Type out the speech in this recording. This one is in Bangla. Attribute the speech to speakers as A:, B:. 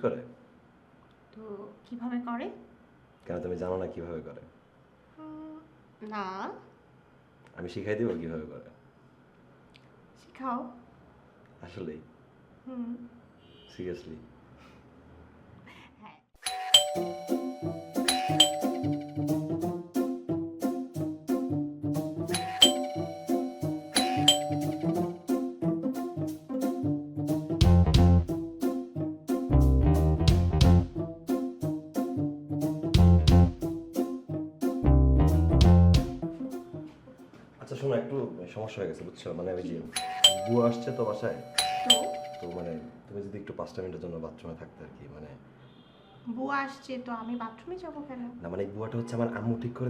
A: করে?
B: তো কিভাবে করে?
A: কেন তুমি জানো না কিভাবে করে?
B: না।
A: আমি শিখাই দিব কিভাবে করে।
B: শিখাও।
A: আসলেই?
B: হুম।
A: সিরিয়াসলি?
B: হ্যাঁ।
A: আচ্ছা শোনো, একটু সমস্যা হয়ে গেছে বুঝছো, মানে ওই যে বুয়া আসছে তো বাসায়।
B: তো
A: তো মানে তুমি যদি একটু 5টা মিনিটের জন্য বাথরুমে থাকতে আর কি, মানে
B: বুয়া আসছে তো আমি বাথরুমে যাবো কেন?
A: না মানে এই বুয়াটা হচ্ছে আমার আম্মু ঠিক করে